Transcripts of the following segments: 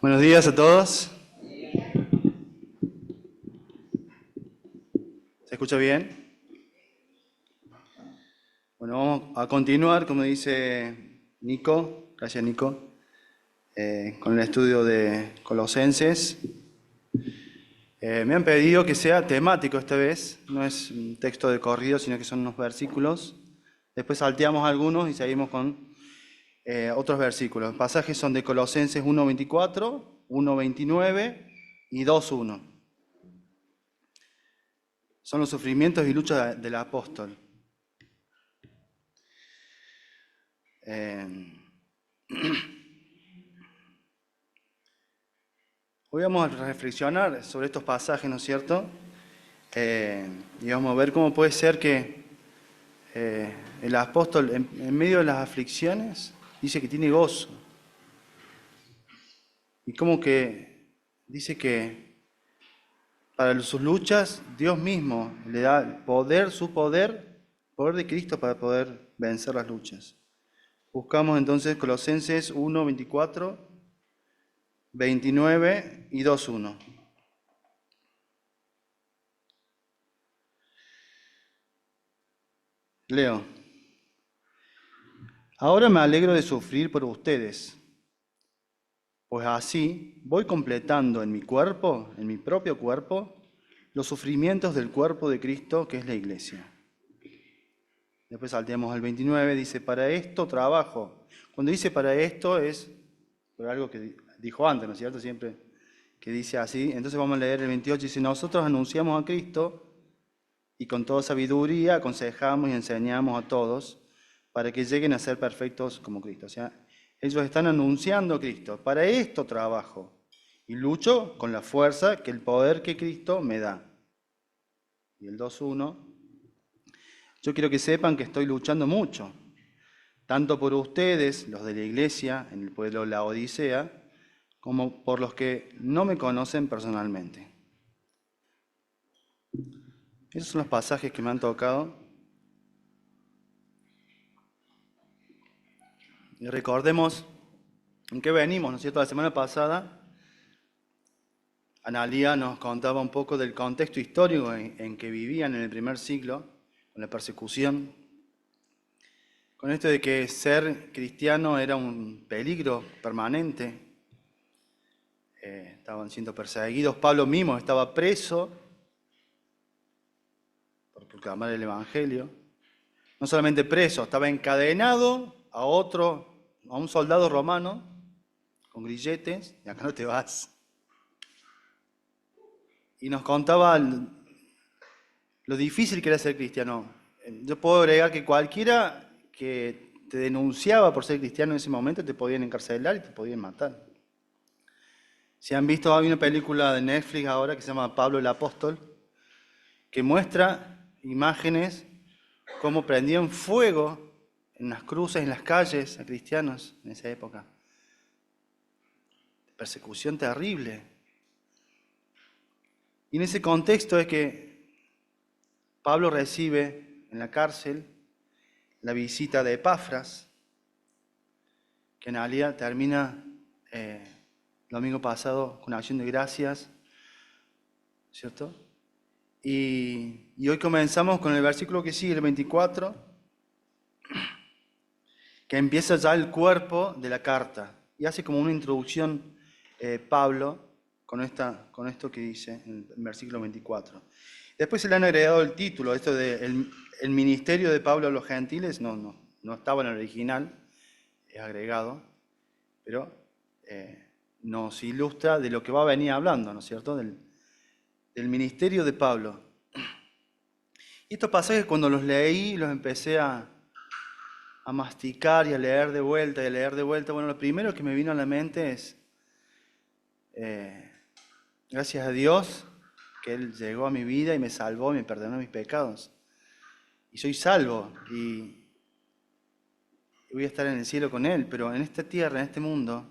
Buenos días a todos. ¿Se escucha bien? Bueno, vamos a continuar, como dice Nico, gracias Nico, con el estudio de Colosenses. Me han pedido que sea temático esta vez, no es un texto de corrido, sino que son unos versículos. Después salteamos algunos y seguimos con otros versículos. Los pasajes son de Colosenses 1:24, 1:29 y 2:1. Son los sufrimientos y luchas del apóstol. Hoy vamos a reflexionar sobre estos pasajes, ¿no es cierto? Y vamos a ver cómo puede ser que el apóstol, en medio de las aflicciones, dice que tiene gozo. Y como que dice que para sus luchas, Dios mismo le da el poder, su poder de Cristo para poder vencer las luchas. Buscamos entonces Colosenses 1:24, 29 y 2:1. Leo. Ahora me alegro de sufrir por ustedes, pues así voy completando en mi cuerpo, en mi propio cuerpo, los sufrimientos del cuerpo de Cristo, que es la iglesia. Después salteamos al 29, dice, para esto trabajo. Cuando dice para esto es por algo que dijo antes, ¿no es cierto? Siempre que dice así. Entonces vamos a leer el 28, dice, nosotros anunciamos a Cristo y con toda sabiduría aconsejamos y enseñamos a todos para que lleguen a ser perfectos como Cristo. O sea, ellos están anunciando a Cristo. Para esto trabajo y lucho con la fuerza que el poder que Cristo me da. Y el 2:1, yo quiero que sepan que estoy luchando mucho, tanto por ustedes, los de la iglesia, en el pueblo de la Odisea, como por los que no me conocen personalmente. Esos son los pasajes que me han tocado. Y recordemos en qué venimos, ¿no es cierto? La semana pasada, Analía nos contaba un poco del contexto histórico en que vivían en el primer siglo, con la persecución, con esto de que ser cristiano era un peligro permanente. Estaban siendo perseguidos. Pablo mismo estaba preso por proclamar el Evangelio. No solamente preso, estaba encadenado a un soldado romano con grilletes, y acá no te vas. Y nos contaba lo difícil que era ser cristiano. Yo puedo agregar que cualquiera que te denunciaba por ser cristiano en ese momento te podían encarcelar y te podían matar. Si han visto, hay una película de Netflix ahora que se llama Pablo el Apóstol, que muestra imágenes cómo prendían fuego en las cruces, en las calles a cristianos en esa época. Persecución terrible. Y en ese contexto es que Pablo recibe en la cárcel la visita de Epafras, que en realidad termina el domingo pasado con acción de gracias, ¿cierto? Y hoy comenzamos con el versículo que sigue, el 24, que empieza ya el cuerpo de la carta. Y hace como una introducción Pablo con esto que dice en el versículo 24. Después se le han agregado el título, esto de el ministerio de Pablo a los gentiles, no estaba en el original, es agregado, pero nos ilustra de lo que va a venir hablando, ¿no es cierto? Del ministerio de Pablo. Y estos pasajes cuando los leí, los empecé a masticar y a leer de vuelta y a leer de vuelta, bueno, lo primero que me vino a la mente es, gracias a Dios, que Él llegó a mi vida y me salvó y me perdonó mis pecados. Y soy salvo y voy a estar en el cielo con Él, pero en esta tierra, en este mundo,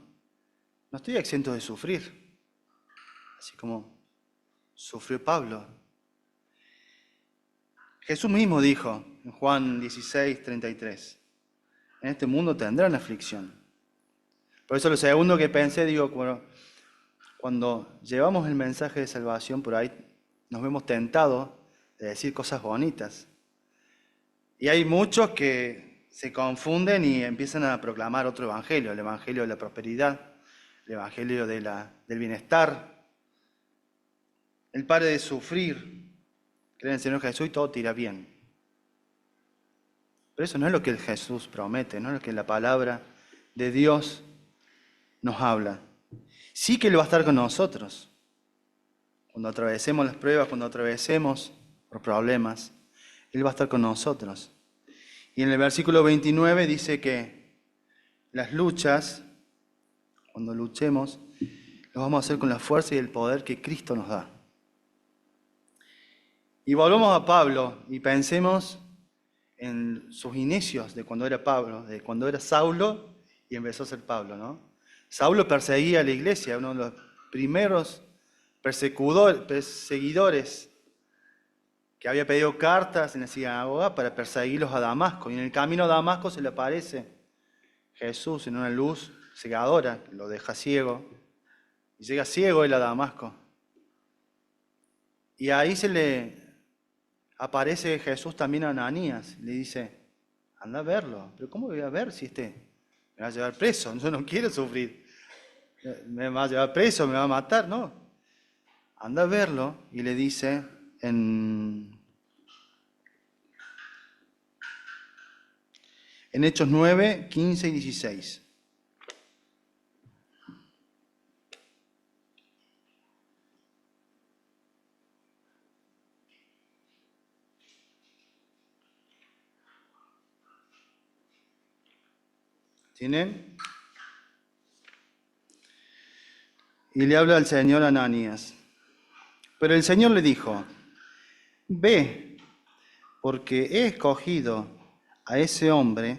no estoy exento de sufrir, así como sufrió Pablo. Jesús mismo dijo en Juan 16:33, en este mundo tendrán aflicción. Por eso lo segundo que pensé, digo, bueno, cuando llevamos el mensaje de salvación por ahí, nos vemos tentados de decir cosas bonitas. Y hay muchos que se confunden y empiezan a proclamar otro evangelio, el evangelio de la prosperidad, el evangelio del bienestar. El pare de sufrir, creen en el Señor Jesús y todo te irá bien. Pero eso no es lo que Jesús promete, no es lo que la palabra de Dios nos habla. Sí que Él va a estar con nosotros. Cuando atravesemos las pruebas, cuando atravesemos los problemas, Él va a estar con nosotros. Y en el versículo 29 dice que las luchas, cuando luchemos, lo vamos a hacer con la fuerza y el poder que Cristo nos da. Y volvamos a Pablo y pensemos en sus inicios de cuando era Pablo, de cuando era Saulo y empezó a ser Pablo, ¿no? Saulo perseguía a la iglesia, uno de los primeros perseguidores que había pedido cartas en la sinagoga para perseguirlos a Damasco. Y en el camino a Damasco se le aparece Jesús en una luz cegadora, que lo deja ciego. Y llega ciego él a Damasco. Y ahí se le aparece Jesús también a Ananías. Le dice, anda a verlo. Pero ¿cómo voy a ver si me va a llevar preso? Yo no quiero sufrir. Me va a llevar preso, me va a matar. No. Anda a verlo y le dice en Hechos 9, 15 y 16. ¿Tienen? Y le habla al Señor a Ananías. Pero el Señor le dijo, ve, porque he escogido a ese hombre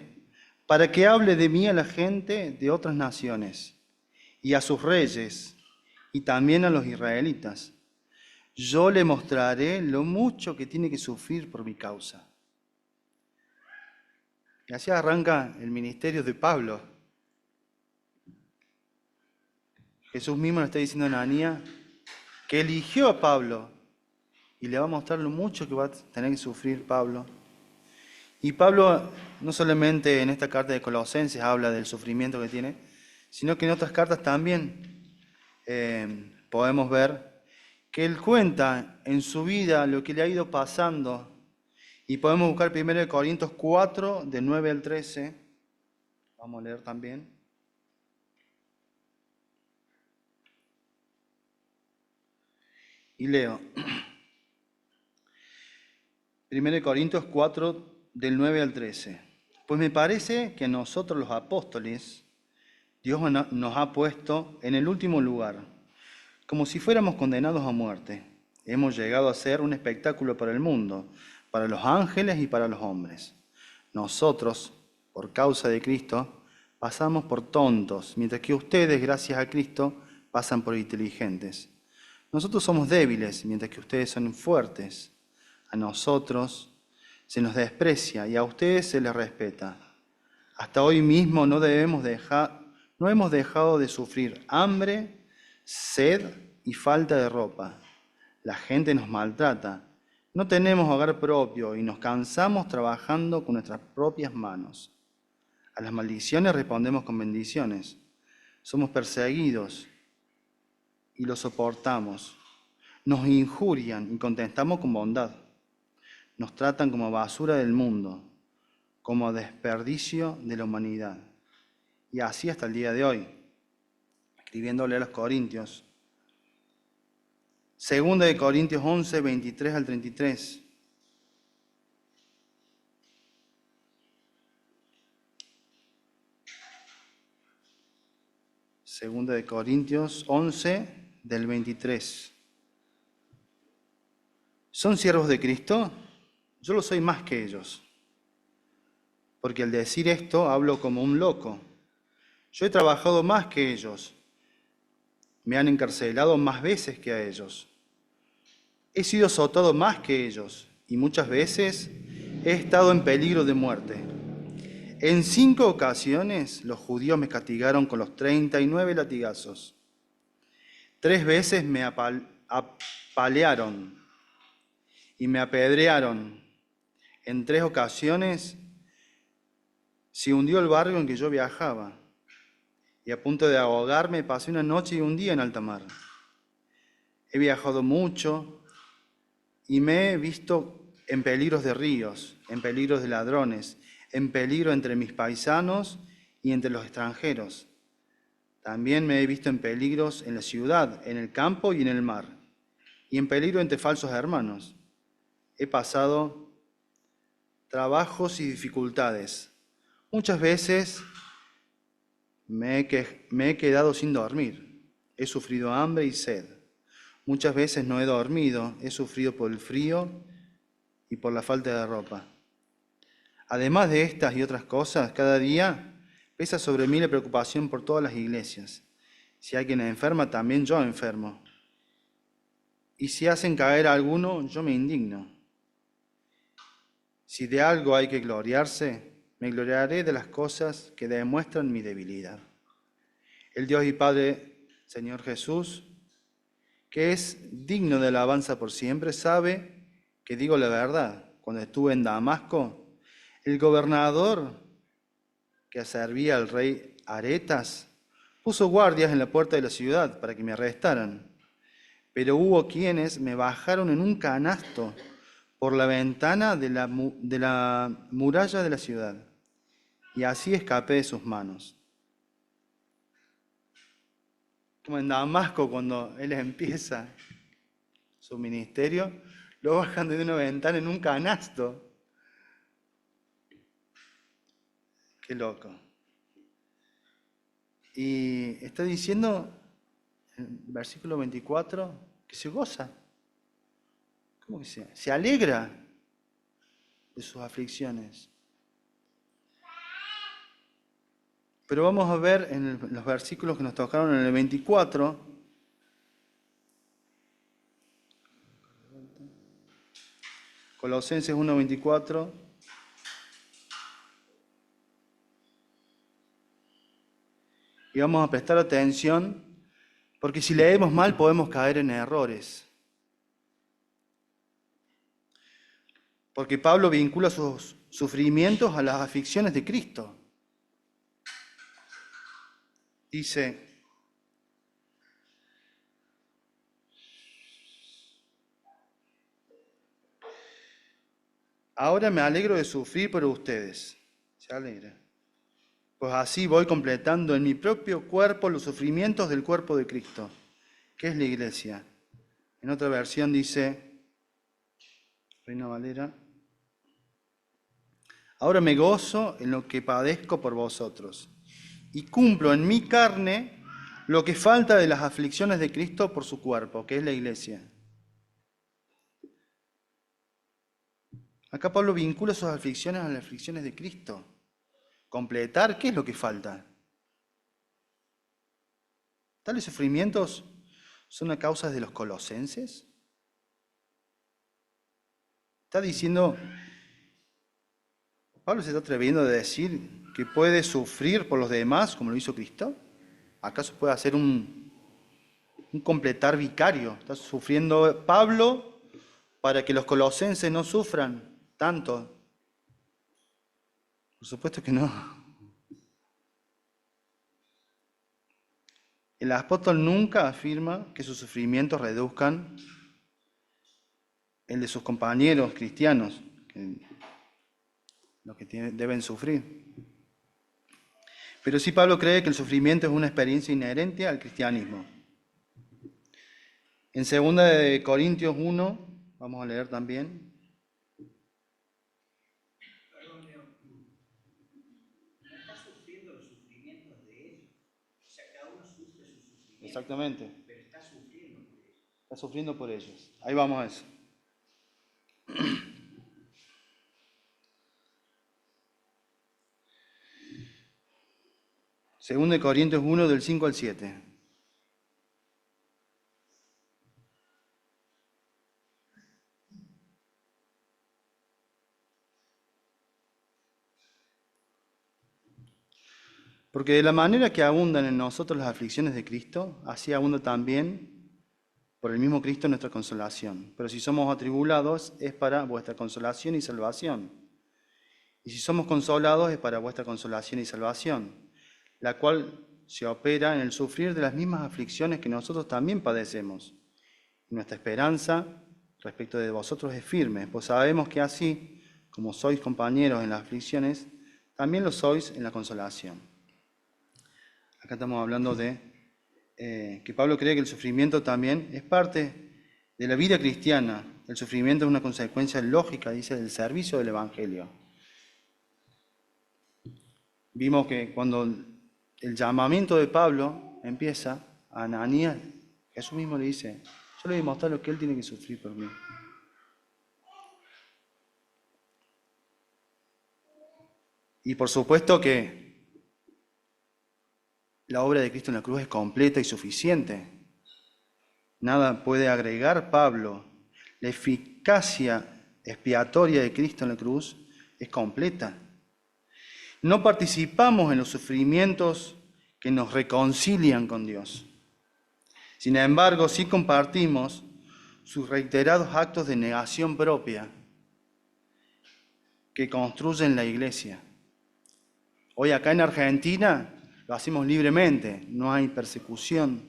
para que hable de mí a la gente de otras naciones y a sus reyes y también a los israelitas. Yo le mostraré lo mucho que tiene que sufrir por mi causa. Y así arranca el ministerio de Pablo. Jesús mismo le está diciendo a Ananías que eligió a Pablo y le va a mostrar lo mucho que va a tener que sufrir Pablo. Y Pablo no solamente en esta carta de Colosenses habla del sufrimiento que tiene, sino que en otras cartas también podemos ver que él cuenta en su vida lo que le ha ido pasando. Y podemos buscar 1 Corintios 4, del 9 al 13. Vamos a leer también. Y leo. 1 Corintios 4, del 9 al 13. Pues me parece que a nosotros los apóstoles, Dios nos ha puesto en el último lugar, como si fuéramos condenados a muerte. Hemos llegado a ser un espectáculo para el mundo, para los ángeles y para los hombres. Nosotros, por causa de Cristo, pasamos por tontos, mientras que ustedes, gracias a Cristo, pasan por inteligentes. Nosotros somos débiles, mientras que ustedes son fuertes. A nosotros se nos desprecia y a ustedes se les respeta. Hasta hoy mismo no hemos dejado de sufrir hambre, sed y falta de ropa. La gente nos maltrata. No tenemos hogar propio y nos cansamos trabajando con nuestras propias manos. A las maldiciones respondemos con bendiciones. Somos perseguidos y lo soportamos. Nos injurian y contestamos con bondad. Nos tratan como basura del mundo, como desperdicio de la humanidad. Y así hasta el día de hoy, escribiéndole a los Corintios. 2 de Corintios 11, 23 al 33. Segunda de Corintios 11, del 23. ¿Son siervos de Cristo? Yo lo soy más que ellos. Porque al decir esto hablo como un loco. Yo he trabajado más que ellos. Me han encarcelado más veces que a ellos. He sido azotado más que ellos y muchas veces he estado en peligro de muerte. En 5 ocasiones los judíos me castigaron con los 39 latigazos. 3 veces me apalearon y me apedrearon. En 3 ocasiones se hundió el barco en que yo viajaba, y a punto de ahogarme pasé una noche y un día en alta mar. He viajado mucho y me he visto en peligros de ríos, en peligros de ladrones, en peligro entre mis paisanos y entre los extranjeros. También me he visto en peligros en la ciudad, en el campo y en el mar, y en peligro entre falsos hermanos. He pasado trabajos y dificultades. Muchas veces me he quedado sin dormir. He sufrido hambre y sed. Muchas veces no he dormido. He sufrido por el frío y por la falta de ropa. Además de estas y otras cosas, cada día pesa sobre mí la preocupación por todas las iglesias. Si alguien enferma, también yo enfermo. Y si hacen caer a alguno, yo me indigno. Si de algo hay que gloriarse, me gloriaré de las cosas que demuestran mi debilidad. El Dios y Padre, Señor Jesús, que es digno de alabanza por siempre, sabe que digo la verdad. Cuando estuve en Damasco, el gobernador que servía al rey Aretas puso guardias en la puerta de la ciudad para que me arrestaran. Pero hubo quienes me bajaron en un canasto por la ventana de la muralla de la ciudad, y así escapé de sus manos. Como en Damasco, cuando él empieza su ministerio, lo bajan de una ventana en un canasto. Qué loco. Y está diciendo en versículo 24 que se goza. ¿Cómo que se alegra de sus aflicciones? Pero vamos a ver en los versículos que nos tocaron en el 24. Colosenses 1:24. Y vamos a prestar atención, porque si leemos mal podemos caer en errores. Porque Pablo vincula sus sufrimientos a las aflicciones de Cristo. Dice, ahora me alegro de sufrir por ustedes. Se alegra. Pues así voy completando en mi propio cuerpo los sufrimientos del cuerpo de Cristo, que es la iglesia. En otra versión dice, Reina Valera, ahora me gozo en lo que padezco por vosotros y cumplo en mi carne lo que falta de las aflicciones de Cristo por su cuerpo, que es la iglesia. Acá Pablo vincula sus aflicciones a las aflicciones de Cristo. Completar, ¿qué es lo que falta? ¿Tales sufrimientos son a causa de los colosenses? Está diciendo, Pablo se está atreviendo a decir que puede sufrir por los demás como lo hizo Cristo. ¿Acaso puede hacer un completar vicario? ¿Está sufriendo Pablo para que los colosenses no sufran tanto? Por supuesto que no. El apóstol nunca afirma que sus sufrimientos reduzcan el de sus compañeros cristianos, los que deben sufrir. Pero sí Pablo cree que el sufrimiento es una experiencia inherente al cristianismo. En 2 de Corintios 1, vamos a leer también. Exactamente. Pero está sufriendo por ellos. Está sufriendo por ellos. Ahí vamos a eso. Según de Corintios 1, del 5 al 7. Porque de la manera que abundan en nosotros las aflicciones de Cristo, así abunda también por el mismo Cristo nuestra consolación. Pero si somos atribulados, es para vuestra consolación y salvación. Y si somos consolados, es para vuestra consolación y salvación, la cual se opera en el sufrir de las mismas aflicciones que nosotros también padecemos. Y nuestra esperanza respecto de vosotros es firme, pues sabemos que así, como sois compañeros en las aflicciones, también lo sois en la consolación. Acá estamos hablando de que Pablo cree que el sufrimiento también es parte de la vida cristiana. El sufrimiento es una consecuencia lógica, dice, del servicio del Evangelio. Vimos que cuando el llamamiento de Pablo empieza, a Ananías, Jesús mismo le dice, yo le voy a mostrar lo que él tiene que sufrir por mí. Y por supuesto que la obra de Cristo en la cruz es completa y suficiente. Nada puede agregar Pablo. La eficacia expiatoria de Cristo en la cruz es completa. No participamos en los sufrimientos que nos reconcilian con Dios. Sin embargo, sí compartimos sus reiterados actos de negación propia que construyen la iglesia. Hoy acá en Argentina lo hacemos libremente, no hay persecución,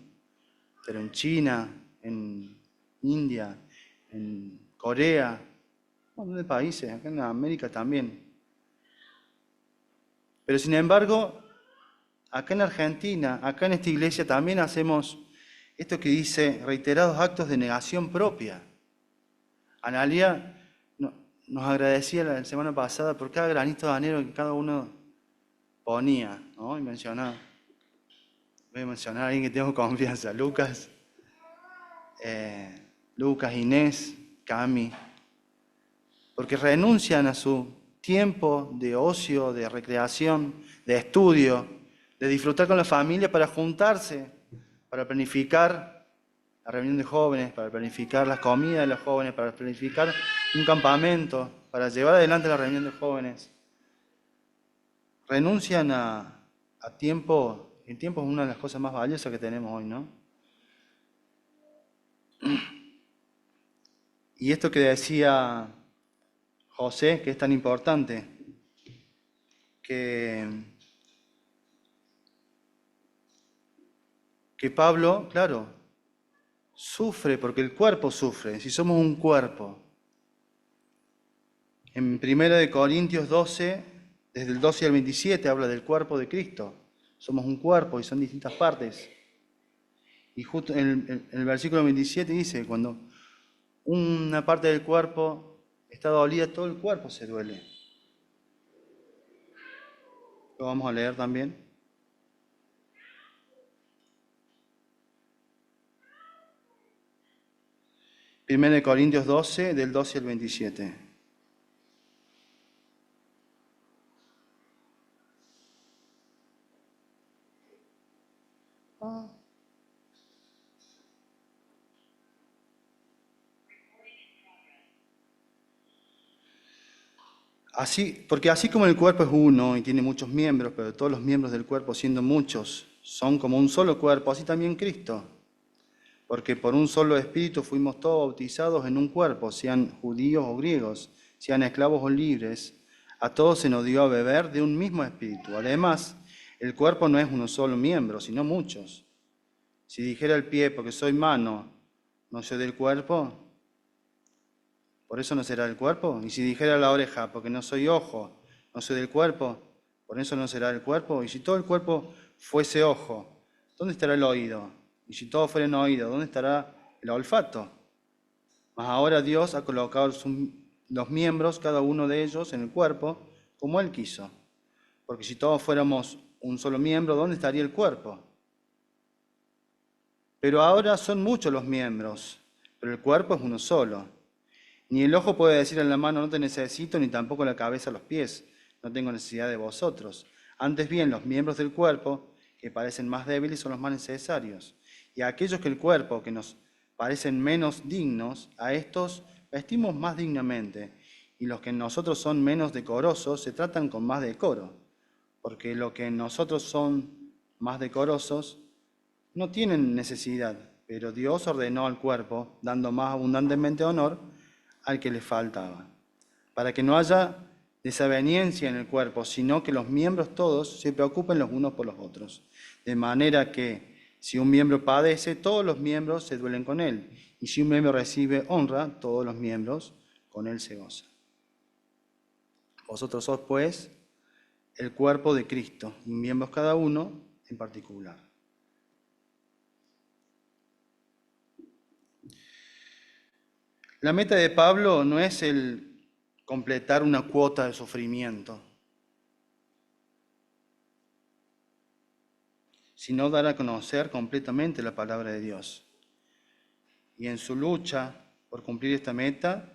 pero en China, en India, en Corea, un montón de países, acá en América también. Pero sin embargo, acá en Argentina, acá en esta iglesia también hacemos esto que dice reiterados actos de negación propia. Analia nos agradecía la semana pasada por cada granito de arena que cada uno ponía, ¿no? Y mencionaba. Voy a mencionar a alguien que tengo confianza, Lucas, Inés, Cami, porque renuncian a su tiempo de ocio, de recreación, de estudio, de disfrutar con la familia para juntarse, para planificar la reunión de jóvenes, para planificar las comidas de los jóvenes, para planificar un campamento, para llevar adelante la reunión de jóvenes. Renuncian a tiempo. El tiempo es una de las cosas más valiosas que tenemos hoy, ¿no? Y esto que decía José, que es tan importante, que Pablo, claro, sufre porque el cuerpo sufre, si somos un cuerpo. En 1 Corintios 12, desde el 12 al 27, habla del cuerpo de Cristo. Somos un cuerpo y son distintas partes. Y justo en el versículo 27 dice, cuando una parte del cuerpo está dolida, todo el cuerpo se duele. Lo vamos a leer también. Primero de Corintios 12, del 12 al 27. Porque así como el cuerpo es uno y tiene muchos miembros, pero todos los miembros del cuerpo, siendo muchos, son como un solo cuerpo, así también Cristo. Porque por un solo espíritu fuimos todos bautizados en un cuerpo, sean judíos o griegos, sean esclavos o libres. A todos se nos dio a beber de un mismo espíritu. Además, el cuerpo no es uno solo miembro, sino muchos. Si dijera el pie, porque soy mano, no soy del cuerpo, por eso no será del cuerpo. Y si dijera la oreja, porque no soy ojo, no soy del cuerpo, por eso no será del cuerpo. Y si todo el cuerpo fuese ojo, ¿dónde estará el oído? Y si todos fueran oídos, ¿dónde estará el olfato? Mas ahora Dios ha colocado los miembros, cada uno de ellos, en el cuerpo, como Él quiso. Porque si todos fuéramos un solo miembro, ¿dónde estaría el cuerpo? Pero ahora son muchos los miembros, pero el cuerpo es uno solo. Ni el ojo puede decir a la mano, no te necesito, ni tampoco la cabeza a los pies, no tengo necesidad de vosotros. Antes bien, los miembros del cuerpo, que parecen más débiles, son los más necesarios. Y a aquellos que el cuerpo, que nos parecen menos dignos, a estos vestimos más dignamente. Y los que en nosotros son menos decorosos, se tratan con más decoro. Porque los que en nosotros son más decorosos, no tienen necesidad, pero Dios ordenó al cuerpo, dando más abundantemente honor al que le faltaba, para que no haya desaveniencia en el cuerpo, sino que los miembros todos se preocupen los unos por los otros, de manera que si un miembro padece, todos los miembros se duelen con él, y si un miembro recibe honra, todos los miembros con él se gozan. Vosotros sois, pues, el cuerpo de Cristo, y miembros cada uno en particular. La meta de Pablo no es el completar una cuota de sufrimiento, sino dar a conocer completamente la palabra de Dios. Y en su lucha por cumplir esta meta,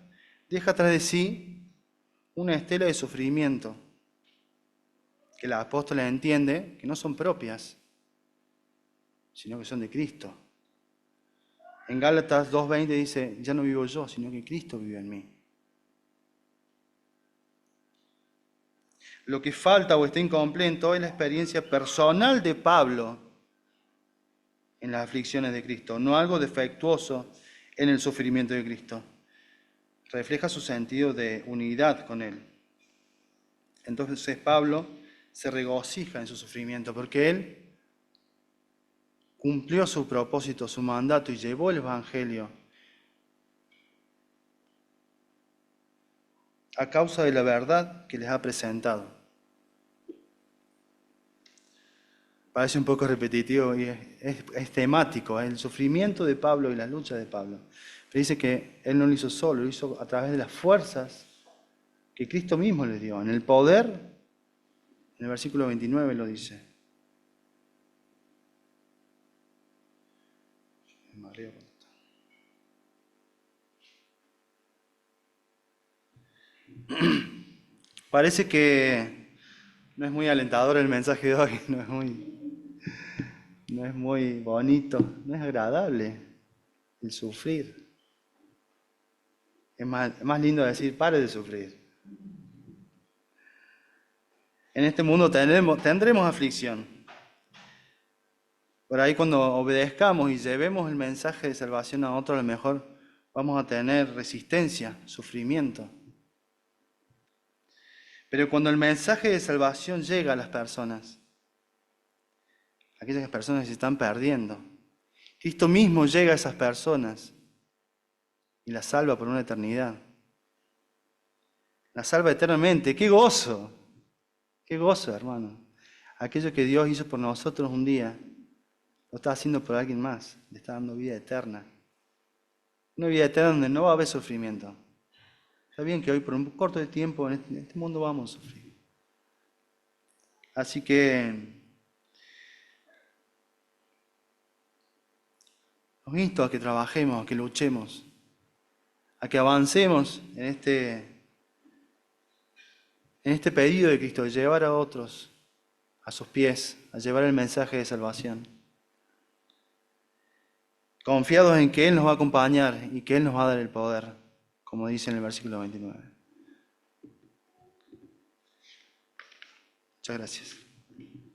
deja tras de sí una estela de sufrimiento que la apóstola entiende que no son propias, sino que son de Cristo. En Gálatas 2:20 dice, ya no vivo yo, sino que Cristo vive en mí. Lo que falta o está incompleto es la experiencia personal de Pablo en las aflicciones de Cristo, no algo defectuoso en el sufrimiento de Cristo. Refleja su sentido de unidad con Él. Entonces Pablo se regocija en su sufrimiento porque Él cumplió su propósito, su mandato y llevó el Evangelio a causa de la verdad que les ha presentado. Parece un poco repetitivo y es temático, el sufrimiento de Pablo y la lucha de Pablo. Pero dice que Él no lo hizo solo, lo hizo a través de las fuerzas que Cristo mismo le dio. En el poder, en el versículo 29 lo dice. Parece que no es muy alentador el mensaje de hoy, no es muy bonito, no es agradable el sufrir. Es más lindo decir, pare de sufrir. En este mundo tendremos aflicción. Por ahí cuando obedezcamos y llevemos el mensaje de salvación a otros, a lo mejor vamos a tener resistencia, sufrimiento. Pero cuando el mensaje de salvación llega a las personas, aquellas personas que se están perdiendo, Cristo mismo llega a esas personas y las salva por una eternidad. Las salva eternamente. ¡Qué gozo! ¡Qué gozo, hermano! Aquello que Dios hizo por nosotros un día, lo está haciendo por alguien más. Le está dando vida eterna. Una vida eterna donde no va a haber sufrimiento. Está bien que hoy por un corto de tiempo en este mundo vamos a sufrir. Así que los insto a que trabajemos, a que luchemos, a que avancemos en este pedido de Cristo, de llevar a otros a sus pies, a llevar el mensaje de salvación. Confiados en que Él nos va a acompañar y que Él nos va a dar el poder, como dice en el versículo 29. Muchas gracias.